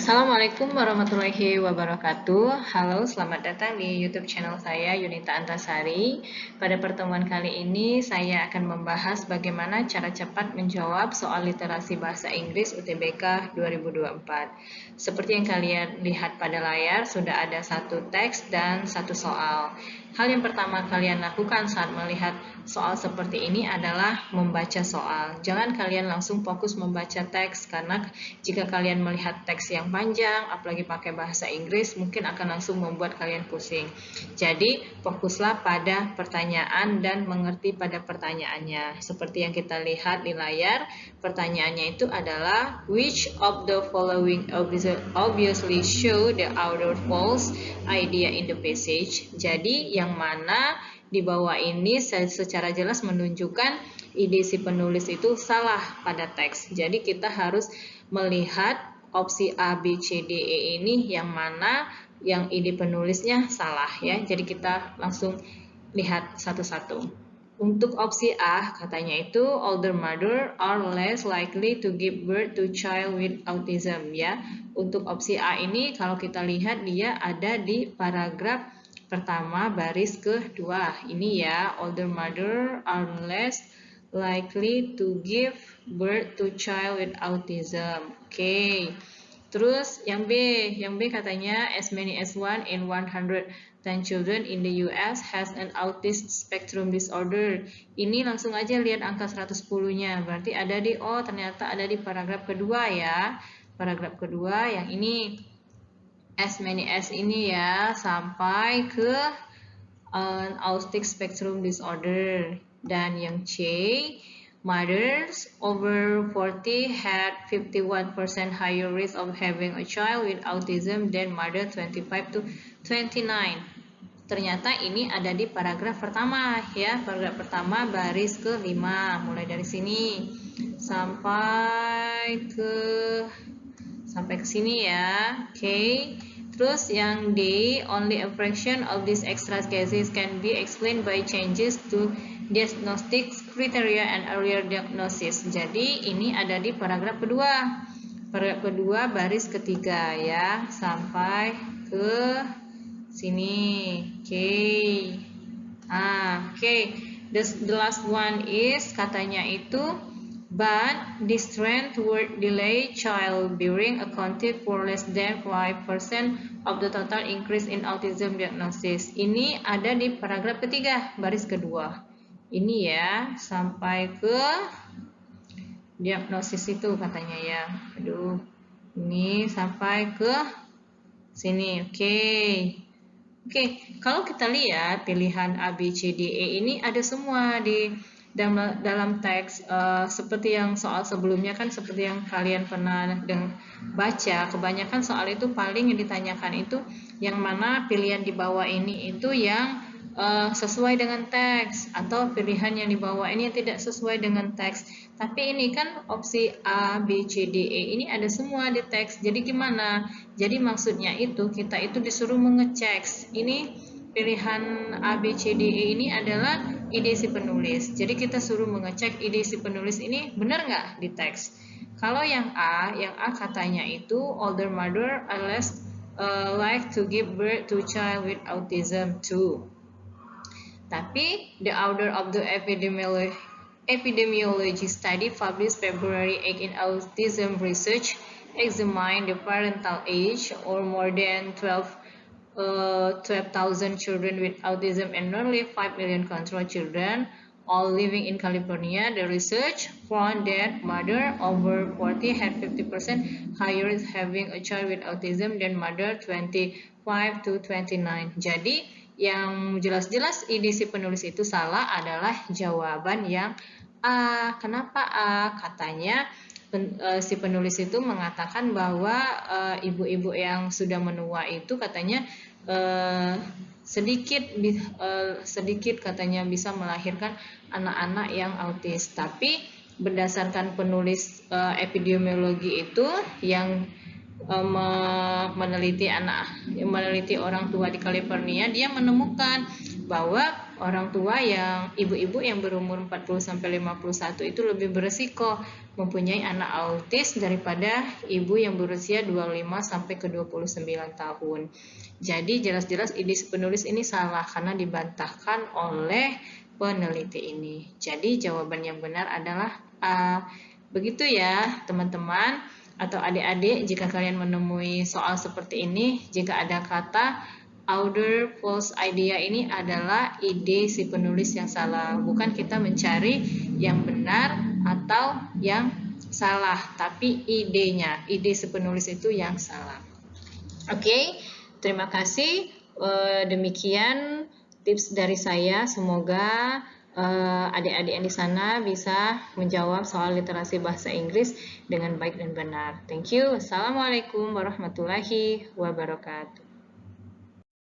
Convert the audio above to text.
Assalamualaikum warahmatullahi wabarakatuh. Halo, selamat datang di YouTube channel saya, Yunita Antasari. Pada pertemuan kali ini, saya akan membahas bagaimana cara cepat menjawab soal literasi bahasa Inggris UTBK 2024. Seperti yang kalian lihat pada layar, sudah ada satu teks dan satu soal. Hal yang pertama kalian lakukan saat melihat soal seperti ini adalah membaca soal. Jangan kalian langsung fokus membaca teks, karena jika kalian melihat teks yang panjang, apalagi pakai bahasa Inggris, mungkin akan langsung membuat kalian pusing. Jadi, fokuslah pada pertanyaan dan mengerti pada pertanyaannya. Seperti yang kita lihat di layar, pertanyaannya itu adalah which of the following obviously show the outer false idea in the passage. Jadi, yang mana di bawah ini secara jelas menunjukkan ide si penulis itu salah pada teks. Jadi kita harus melihat opsi A, B, C, D, E ini yang mana yang ide penulisnya salah ya. Jadi kita langsung lihat satu-satu. Untuk opsi A, katanya itu older mother are less likely to give birth to child with autism ya. Untuk opsi A ini kalau kita lihat dia ada di paragraf pertama baris kedua. Ini ya, older mother are less likely to give birth to child with autism. Oke. Terus yang B katanya as many as 1 in 110 children in the US has an autism spectrum disorder. Ini langsung aja lihat angka 110-nya. Berarti ada di ternyata ada di paragraf kedua ya. Paragraf kedua yang ini as many as ini ya sampai ke autistic spectrum disorder. Dan yang C, mothers over 40 had 51% higher risk of having a child with autism than mother 25 to 29. Ternyata ini ada di paragraf pertama ya, paragraf pertama baris ke-5. Mulai dari sini sampai ke sini ya. Oke. Terus yang D, only a fraction of these extra cases can be explained by changes to diagnostic criteria and earlier diagnosis. Jadi ini ada di paragraf kedua. Paragraf kedua baris ketiga ya, sampai ke sini. Oke. The last one is katanya itu but this trend toward delayed childbearing accounted for less than 5% of the total increase in autism diagnosis. Ini ada di paragraf ketiga, baris kedua. Ini ya, sampai ke diagnosis itu katanya ya. Aduh, ini sampai ke sini. Oke, kalau kita lihat pilihan A, B, C, D, E ini ada semua di dalam teks seperti yang soal sebelumnya kan, seperti yang kalian pernah baca, kebanyakan soal itu paling yang ditanyakan itu yang mana pilihan di bawah ini itu yang sesuai dengan teks, atau pilihan yang di bawah ini yang tidak sesuai dengan teks. Tapi ini kan opsi A, B, C, D, E ini ada semua di teks. Jadi gimana? Jadi maksudnya itu kita itu disuruh mengecek ini pilihan A, B, C, D, E ini adalah ide si penulis. Jadi kita suruh mengecek ide si penulis ini benar nggak di teks. Kalau yang A katanya itu older mother are less like to give birth to child with autism too. Tapi the author of the epidemiology study published February 8 in Autism Research examined the parental age or more than 12,000 children with autism and nearly 5 million control children, all living in California. The research found that mother over 40 had 50% higher risk having a child with autism than mother 25 to 29. Jadi, yang jelas-jelas ide si penulis itu salah adalah jawaban yang A. Kenapa A? Katanya si penulis itu mengatakan bahwa ibu-ibu yang sudah menua itu katanya sedikit katanya bisa melahirkan anak-anak yang autis. Tapi berdasarkan penulis epidemiologi itu yang meneliti orang tua di California, dia menemukan bahwa orang tua yang ibu-ibu yang berumur 40-51 itu lebih beresiko mempunyai anak autis daripada ibu yang berusia 25 sampai ke 29 tahun. Jadi jelas-jelas ide si penulis ini salah karena dibantahkan oleh peneliti ini. Jadi jawaban yang benar adalah A. Begitu ya teman-teman atau adik-adik, jika kalian menemui soal seperti ini, jika ada kata other false idea, ini adalah ide si penulis yang salah. Bukan kita mencari yang benar atau yang salah, tapi idenya, ide si penulis itu yang salah. Oke, terima kasih. Demikian tips dari saya. Semoga adik-adik yang di sana bisa menjawab soal literasi bahasa Inggris dengan baik dan benar. Thank you. Assalamualaikum warahmatullahi wabarakatuh.